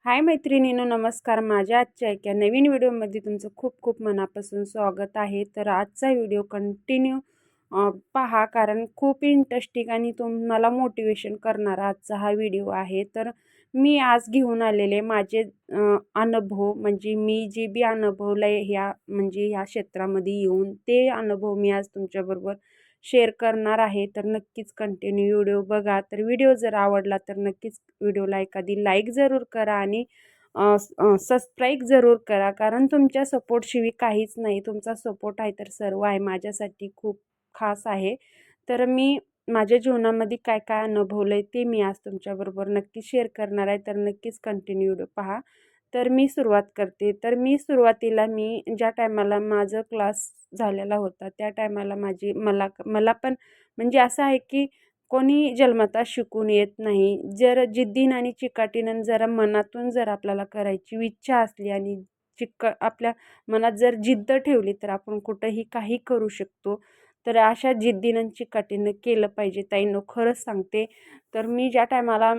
हाय मैत्रिणींनो, नमस्कार. माझ्या आजच्या एका नवीन व्हिडिओमध्ये तुमचं खूप खूप मनापासून स्वागत आहे. तर आजचा व्हिडिओ कंटिन्यू पहा, कारण खूप इंटरेस्टिंग आणि तुम्हाला मोटिवेशन करणारा आजचा हा व्हिडिओ आहे. तर मी आज घेऊन आलेले माझे अनुभव, म्हणजे मी जे बी अनुभवलं आहे ह्या क्षेत्रामध्ये येऊन, ते अनुभव मी आज तुमच्याबरोबर शेअर करणार आहे. तर नक्कीच कंटिन्यू व्हिडिओ बघा. तर व्हिडिओ जर आवडला तर नक्कीच व्हिडिओला एखादी लाईक जरूर करा आणि सबस्क्राईब जरूर करा, कारण तुमच्या सपोर्टशिवाय काहीच नाही. तुमचा सपोर्ट आहे तर सर्व आहे, माझ्यासाठी खूप खास आहे. तर मी माझ्या जीवनामध्ये काय काय अनुभवलं आहे ते मी आज तुमच्याबरोबर नक्की शेअर करणार आहे. तर नक्कीच कंटिन्यू व्हिडिओ पहा. तर मी सुरुवात करते. तर सुरुवातीला ज्या टायमाला माझं क्लास झालेला होता, त्या टायमाला मला मला पण म्हणजे असं आहे की कोणी जन्मतः शिकून येत नाही. जर जिद्दीनं आणि चिकाटीनं जरा मनातून जर आपल्याला करायची इच्छा असली आणि आपल्या मनात जर जिद्द ठेवली तर आपण कुठंही काही करू शकतो. तर अशा जिद्दीनं चिकाटीनं केलं पाहिजे ताईंनो, खरंच सांगते. तर मी ज्या टायमाला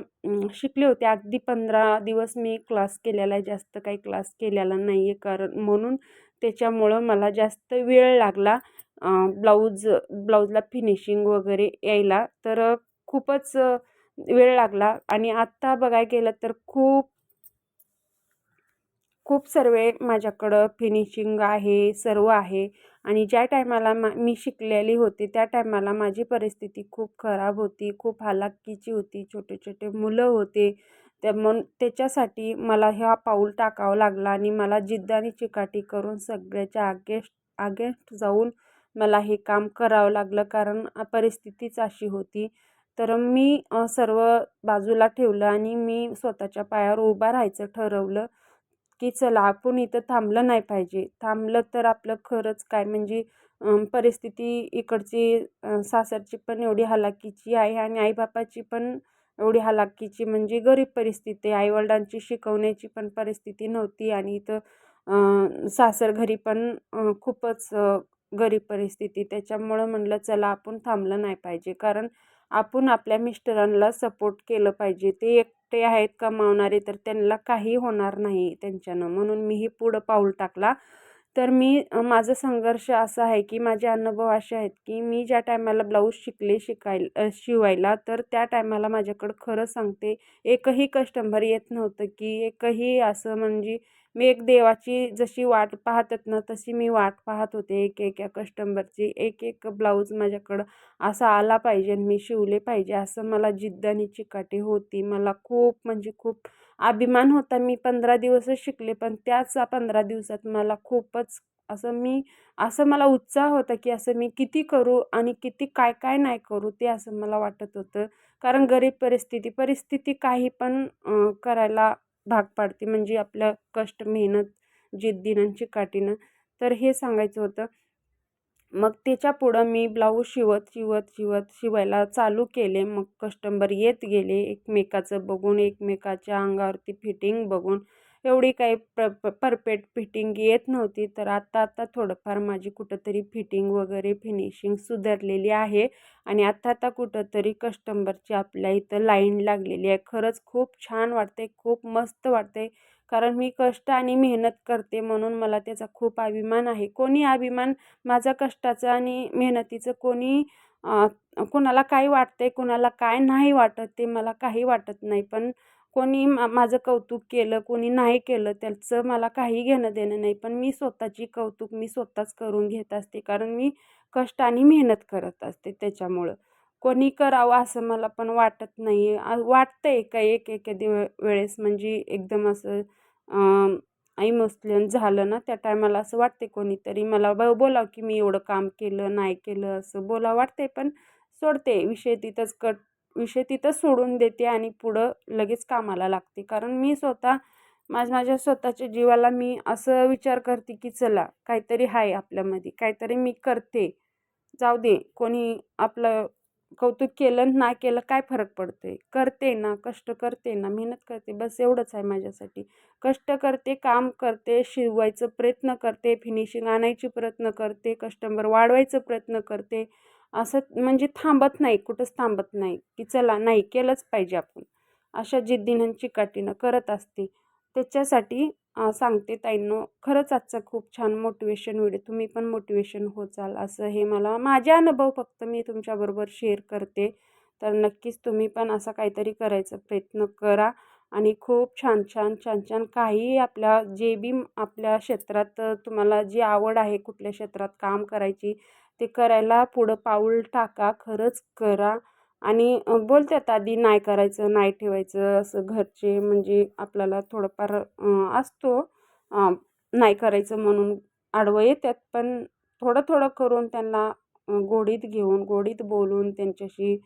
शिकले होते, अगदी 15 दिवस मी क्लास केलेला आहे, जास्त काही क्लास केलेला नाही आहे. कारण म्हणून त्याच्यामुळं मला जास्त वेळ लागला ब्लाऊजला फिनिशिंग वगैरे यायला. तर खूपच वेळ लागला आणि आत्ता बघायला गेलं तर खूप खूप सर्व माझ्याकडं फिनिशिंग आहे, सर्व आहे. आणि ज्या टायमाला मी शिकलेली होते, त्या टायमाला माझी परिस्थिती खूप खराब होती, खूप हालाकीची होती. छोटे-छोटे मुलं होते. त्याच्यासाठी मला हा पाऊल टाकावं लागला आणि मला जिद्द आणि चिकाटी करून सगळ्याच्या अगेन्स्ट जाऊन मला हे काम करावं लागलं, कारण परिस्थितीच अशी होती. तर मी सर्व बाजूला ठेवलं आणि मी स्वतःच्या पायावर उभं राहायचं ठरवलं, की चला आपण इथं थांबलं नाही पाहिजे. थांबलं तर आपलं खरंच काय म्हणजे परिस्थिती इकडची सासरची पण एवढी हलाखीची आहे आणि आई-बापाची पण एवढी हलाखीची, म्हणजे गरीब परिस्थिती आहे. आई-वडिलांची शिकवण्याची पण परिस्थिती नव्हती आणि इथं सासर घरी पण खूपच गरीब परिस्थिती. त्याच्यामुळं म्हणलं चला आपण थांबलं नाही पाहिजे, कारण आपण आपल्या मिस्टरांना सपोर्ट केलं पाहिजे. ते एकटे आहेत कमावणारे, तर त्यांना काही होणार नाही त्यांच्यानं. म्हणून मी हे पुढं पाऊल टाकला. तर माझा संघर्ष असा आहे, की माझे अनुभव असे आहेत, की मी ज्या टायमाला ब्लाऊज शिवायला, तर त्या टायमाला माझ्याकडं खरं सांगते एकही कस्टमर येत नव्हतं, की एकही असं म्हणजे मी एक देवाची जशी वाट पाहतात ना, तशी मी वाट पाहत होते एक कस्टमरची. एक ब्लाऊज माझ्याकडं असा आला पाहिजे आणि मी शिवले पाहिजे, असं मला जिद्द आणि चिकाटी होती. मला खूप म्हणजे खूप अभिमान होता. मी 15 दिवसच शिकले, पण त्याच 15 दिवसात मला खूपच असं मला उत्साह होता, की असं मी किती करू आणि किती काय-काय नाही करू, ते असं मला वाटत होतं. कारण गरीब परिस्थिती काही पण करायला भाग पाडते, म्हणजे आपलं कष्ट, मेहनत, जिद्दीनं, चिकाटीनं. तर हे सांगायचं होतं. मग त्याच्यापुढं मी ब्लाऊज शिवायला चालू केले. मग कस्टमर येत गेले, एकमेकाचं बघून, एकमेकाच्या अंगावरती फिटिंग बघून. एवढी काही परफेक्ट फिटिंग येत नव्हती. तर आता थोडंफार माझी कुठंतरी फिटिंग वगैरे फिनिशिंग सुधारलेली आहे आणि आता कुठंतरी कस्टमरची आपल्या इथं लाईन लागलेली आहे. खरंच खूप छान वाटते, खूप मस्त वाटते. कारण मी कष्ट आणि मेहनत करते, म्हणून मला त्याचा खूप अभिमान आहे. कोणी अभिमान माझ्या कष्टाचं आणि मेहनतीचं कोणाला काय वाटतंय, कोणाला काय नाही वाटत, ते मला काही वाटत नाही. पण कोणी माझं कौतुक केलं, कोणी नाही केलं, त्याचं मला काही घेणं-देणं नाही. पण मी स्वतःची कौतुक मी स्वतःच करून घेत असते, कारण मी कष्ट आणि मेहनत करत असते त्याच्यामुळं. कोणी करावं असं मला पण वाटत नाही. वाटतंय का वेळेस म्हणजे एकदम असं इमोशनल झालं ना, त्या टायमाला असं वाटते कोणीतरी मला बोलावं, की मी एवढं काम केलं, नाही केलं, असं बोलावं वाटते. पण सोडते विषय तिथंच सोडून देते आणि पुढं लगेच कामाला लागते. कारण मी स्वतः माझ्या स्वतःच्या जीवाला मी असं विचार करते, की चला काहीतरी आहे आपल्यामध्ये, काहीतरी मी करते. जाऊ दे, कोणी आपलं कौतुक केलं नाही केलं काय फरक पडतोय? करते ना, कष्ट करते ना, मेहनत करते, बस एवढंच आहे माझ्यासाठी. कष्ट करते, काम करते, शिवायचा प्रयत्न करते, फिनिशिंग आणायची प्रयत्न करते, कस्टमर वाढवायचा प्रयत्न करते. असं म्हणजे थांबत नाही, कुठंच थांबत नाही, की चला नाही केलंच पाहिजे आपण. अशा जिद्दीनं चिकाटीनं करत असते. त्याच्यासाठी सांगते ताईंनो, खरंच आजचा खूप छान मोटिवेशन व्हिडिओ. तुम्ही पण मोटिवेशन होचाल असं हे मला माझे अनुभव फक्त मी तुमच्याबरोबर शेअर करते. तर नक्कीच तुम्ही पण असा काहीतरी करायचा प्रयत्न करा आणि खूप छान, छान, छान, छान काहीही आपल्या जे बी आपल्या क्षेत्रात तुम्हाला जी आवड आहे कुठल्या क्षेत्रात काम करायची, ते करायला पुढं पाऊल टाका. खरंच करा. आणि बोलतात आधी नाही करायचं, नाही ठेवायचं असं घरचे म्हणजे आपल्याला थोडंफार असतो नाही करायचं म्हणून आडवं येतात. पण थोडं-थोडं करून त्यांना गोडीत घेऊन, गोडीत बोलून त्यांच्याशी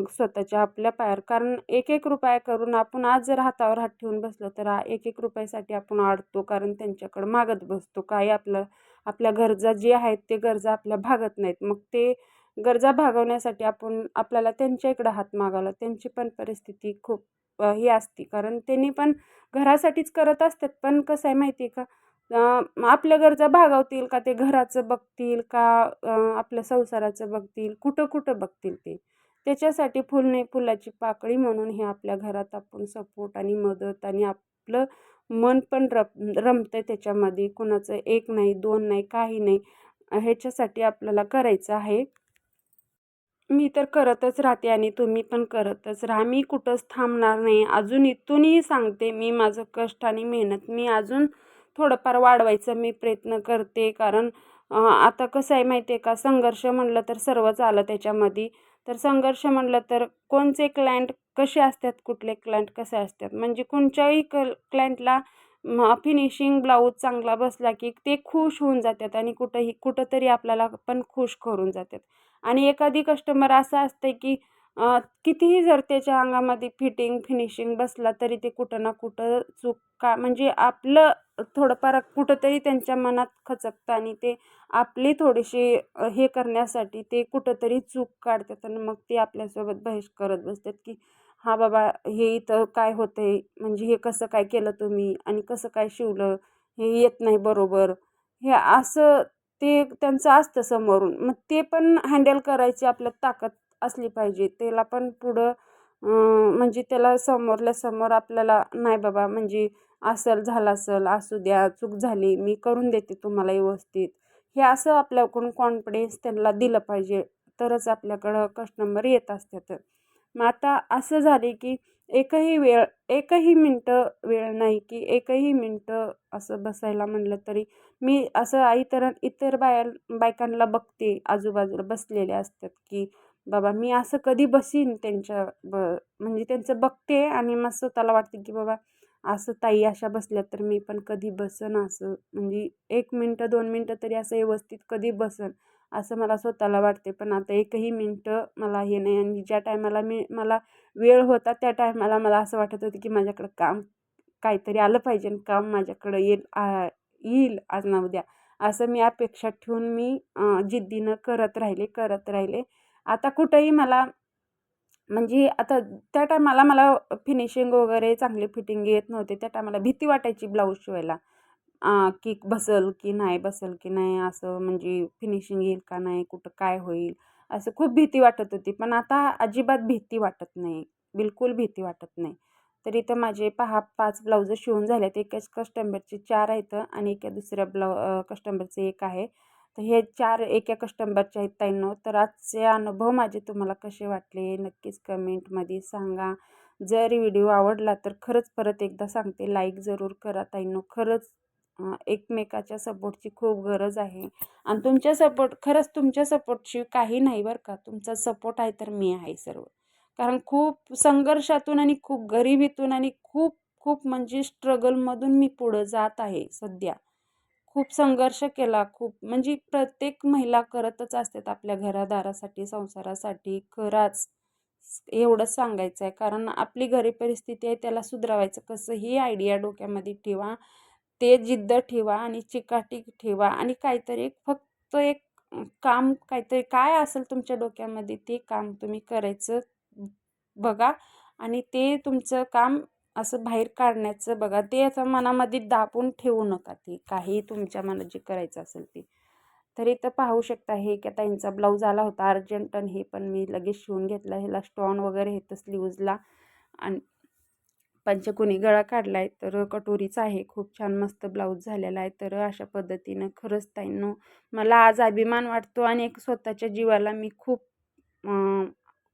स्वतःच्या आपल्या पायावर कारण एक-एक रुपया करून आपण आज जर हातावर हात ठेवून बसलो, तर एक-एक रुपयासाठी आपण अडतो कारण त्यांच्याकडे मागत बसतो. काही आपल्या गरजा जे आहेत, ते गरजा आपल्या भागत नाहीत. मग ते गरजा भागवण्यासाठी आपल्याला त्यांच्या इकडं हात मागावला. त्यांची पण परिस्थिती खूप ही असते कारण त्यांनी पण घरासाठीच करत असतात. पण कसं आहे माहिती आहे का, आपल्या गरजा भागवतील का ते घराचं बघतील का आपल्या संसाराचं बघतील, कुठं-कुठं बघतील ते. त्याच्यासाठी फुल नाही फुलाची पाकळी म्हणून हे आपल्या घरात आपण सपोर्ट आणि मदत आणि आपलं मन पण रमतंय त्याच्यामध्ये. कुणाचं एक नाही, दोन नाही, काही नाही. ह्याच्यासाठी आपल्याला करायचं आहे. मी तर करतच राहते आणि तुम्ही पण करतच राहा. मी कुठंच थांबणार नाही. अजून इथूनही सांगते मी माझं कष्ट आणि मेहनत मी अजून थोडंफार वाढवायचा मी प्रयत्न करते. कारण आता कसं आहे माहिती आहे का, संघर्ष म्हणलं तर सर्वच आलं त्याच्यामध्ये. तर संघर्ष म्हणलं तर कोणचे क्लायंट कसे असतात, कुठले क्लायंट कसे असतात. म्हणजे कोणत्याही क्लायंटला फिनिशिंग ब्लाऊज चांगला बसला की ते खुश होऊन जातात आणि कुठंतरी आपल्याला पण खुश करून जातात. आणि एखादी कस्टमर असं असते की कितीही जर त्याच्या अंगामध्ये फिनिशिंग बसला तरी ते कुठं ना कुठं चूक का म्हणजे आपलं थोडंफार कुठंतरी त्यांच्या मनात खचकतं आणि ते आपली थोडीशी हे करण्यासाठी ते कुठंतरी चूक काढतात आणि मग ते आपल्यासोबत बहस करत बसतात की हां बाबा हे इथं काय होतंय म्हणजे हे कसं काय केलं तुम्ही आणि कसं काय शिवलं, हे येत नाही बरोबर. हे असं ते त्यांचं असतं समोरून. मग ते पण हँडल करायची आपल्यात ताकद असली पाहिजे. त्याला पण पुढं म्हणजे त्याला समोरल्या समोर आपल्याला नाही बाबा म्हणजे झालं असेल, असू द्या, चूक झाली, मी करून देते तुम्हाला व्यवस्थित. हे असं आपल्याकडून कॉन्फिडन्स त्यांना दिलं पाहिजे. तरच आपल्याकडं कस्टमर येत असतात. मग आता असं झाले की एकही मिनटं वेळ नाही की एकही मिनटं असं बसायला म्हणलं तरी मी असं इतर बायकांना बघते आजूबाजूला बसलेले असतात की बाबा मी असं कधी बसीन म्हणजे त्यांचं बघते आणि मग स्वतःला वाटते की बाबा असं ताई अशा बसल्या तर मी पण कधी बसन असं म्हणजे 1 मिनटं 2 मिनटं तरी असं व्यवस्थित कधी बसन असं मला स्वतःला वाटते. पण आता एकही मिनटं मला हे नाही आणि ज्या टायमाला मला वेळ होता त्या टायमाला मला असं वाटत होतं की माझ्याकडं काम काहीतरी आलं पाहिजे आणि काम माझ्याकडं येईल आज ना उद्या असं मी अपेक्षा ठेवून मी जिद्दीनं करत राहिले. आता कुठंही मला म्हणजे आता त्या टायमाला मला फिनिशिंग वगैरे चांगली फिटिंग येत नव्हते. त्या टायमाला भीती वाटायची ब्लाऊज शिवायला. की बसेल की नाही असं म्हणजे फिनिशिंग येईल का नाही, कुठं काय होईल, असं खूप भीती वाटत होती. पण आता अजिबात भीती वाटत नाही, बिलकुल भीती वाटत नाही. तर इथं माझे 5 ब्लाउजं शिवून झालेत. एकाच कस्टमरचे 4 आहेत आणि एका दुसऱ्या कस्टमरचे 1 आहे. तर हे 4 एका कस्टमरचे आहेत ताईंनो. तर आजचे अनुभव माझे तुम्हाला कसे वाटले नक्कीच कमेंटमध्ये सांगा. जर व्हिडिओ आवडला तर खरंच परत एकदा सांगते लाईक जरूर करा ताईंनो. खरंच एकमेकाच्या सपोर्टची खूप गरज आहे आणि खरंच तुमच्या सपोर्टशिवाय काही नाही बरं का. तुमचा सपोर्ट आहे तर मी आहे सर्व. कारण खूप संघर्षातून आणि खूप गरिबीतून आणि खूप खूप म्हणजे स्ट्रगलमधून मी पुढं जात आहे सध्या. खूप संघर्ष केला म्हणजे प्रत्येक महिला करतच असतात आपल्या घरादारासाठी, संसारासाठी. खराच एवढंच सांगायचं आहे. कारण आपली घरी परिस्थिती आहे त्याला सुधारायचं कसं ही आयडिया डोक्यामध्ये ठेवा. ते जिद्द ठेवा आणि चिकाटी ठेवा आणि काहीतरी फक्त एक काम काहीतरी काय असेल तुमच्या डोक्यामध्ये ते काम तुम्ही करायचं बघा आणि ते तुमचं काम असं बाहेर काढण्याचं बघा. ते असं मनामध्ये दाबून ठेवू नका ते काही तुमच्या मनात जे करायचं असेल ते. तर इथं पाहू शकता हे की ताईंचा ब्लाऊज आला होता अर्जंट आणि हे पण मी लगेच शिवून घेतला. ह्याला स्टोन वगैरे येतं स्लीव्जला आणि पंचकोनी गळा काढला आहे, तर कटोरीचा आहे. खूप छान मस्त ब्लाऊज झालेला आहे. तर अशा पद्धतीनं खरंच ताईंनो मला आज अभिमान वाटतो आणि एक स्वतःच्या जीवाला मी खूप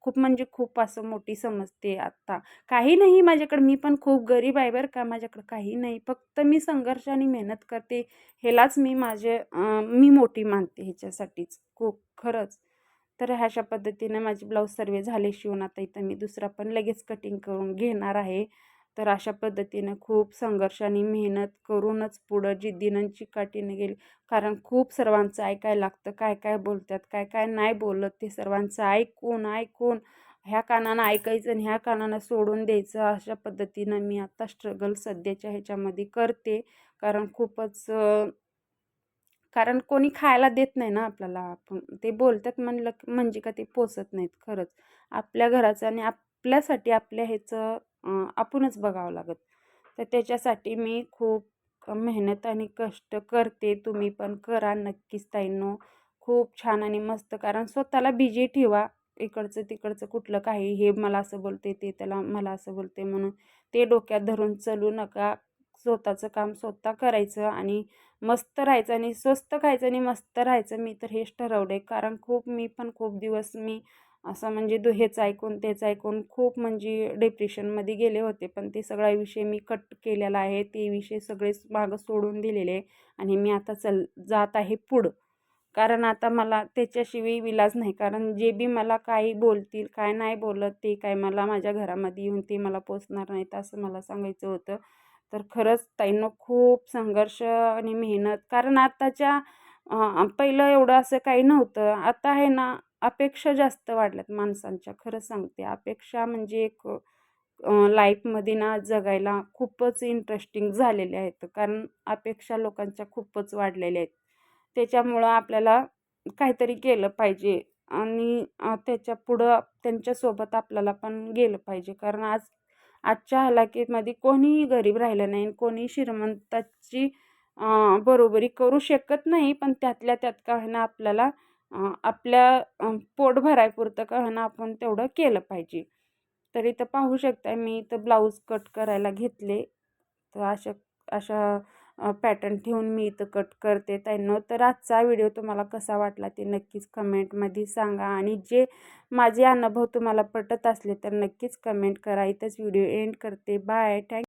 खूप म्हणजे खूप असं मोठी समजते आत्ता. काही नाही माझ्याकडे, मी पण खूप गरीब आहे बरं का, माझ्याकडं काही नाही. फक्त मी संघर्ष आणि मेहनत करते, ह्यालाच मी मी मोठी मानते ह्याच्यासाठीच खूप खरंच. तर अशा पद्धतीने माझे ब्लाऊज सर्व झाले शिवून. आता इथं मी दुसरा पण लगेच कटिंग करून घेणार आहे. तर अशा पद्धतीने खूप संघर्ष आणि मेहनत करूनच पुढं जिद्दीनं चिकाटीने गेले. कारण खूप सर्वांचं ऐकायला लागतं, काय काय बोलतात, काय काय नाही बोलत, ते सर्वांचं ऐकून ऐकून ह्या कानानं ऐकायचं आणि ह्या कानानं सोडून द्यायचं. अशा पद्धतीनं मी आता स्ट्रगल सध्याच्या ह्याच्यामध्ये करते. कारण खूपच कारण कोणी खायला देत नाही ना आपल्याला. आपण ते बोलतात म्हणलं म्हणजे का ते पोचत नाहीत खरंच. आपल्या घराचं आणि आपल्यासाठी आपल्या ह्याचं आपणच बघावं लागत. तर त्याच्यासाठी मी खूप मेहनत आणि कष्ट करते. तुम्ही पण करा नक्कीच ताईंनो. खूप छान आणि मस्त, कारण स्वतःला बिझी ठेवा. इकडचं तिकडचं कुठलं काही, हे मला असं बोलते, ते त्याला मला असं बोलते म्हणून ते डोक्यात धरून चालू नका. स्वतःचं काम स्वतः करायचं आणि मस्त राहायचं आणि स्वस्त खायचं आणि मस्त राहायचं. मी तर हेच ठरवलं आहे. कारण मी पण खूप दिवस मी असं म्हणजे हेच ऐकून तेच ऐकून खूप म्हणजे डिप्रेशनमध्ये गेले होते. पण ते सगळा विषय मी कट केलेला आहे. ते विषय सगळे मागं सोडून दिलेले आहे आणि मी आता जात आहे पुढं. कारण आता मला त्याच्याशिवाय विलाज नाही. कारण जे बी मला काही बोलतील, काय नाही बोलत, ते काय मला माझ्या घरामध्ये येऊन ते मला पोचणार नाहीत असं मला सांगायचं होतं. तर खरंच ताईंनो खूप संघर्ष आणि मेहनत, कारण आताच्या पहिलं एवढं असं काही नव्हतं. आता आहे ना, अपेक्षा जास्त वाढल्यात माणसांच्या. खरं सांगते, अपेक्षा म्हणजे एक लाईफमध्ये ना जगायला खूपच इंटरेस्टिंग झालेल्या आहेत. कारण अपेक्षा लोकांच्या खूपच वाढलेल्या आहेत. त्याच्यामुळं आपल्याला काहीतरी केलं पाहिजे आणि त्याच्यापुढं त्यांच्यासोबत आपल्याला पण गेलं पाहिजे. कारण आजच्या हलाखीमध्ये कोणीही गरीब राहिलं नाही, कोणी श्रीमंताची बरोबरी करू शकत नाही. पण त्यातल्या त्यात का होईना आपल्याला आपल्या पोट भरायपुरतं का होईना आपण तेवढं केलं पाहिजे. तर इथं पाहू शकता, मी इथं ब्लाऊज कट करायला घेतले. तर अशा अशा पॅटर्न ठेवून मी इथं कट करते ताईंनो. तर आजचा व्हिडिओ तुम्हाला कसा वाटला ते नक्कीच कमेंटमध्ये सांगा आणि जे माझे अनुभव तुम्हाला पटत असले तर नक्कीच कमेंट करा. इथंच व्हिडिओ एंड करते. बाय. थँक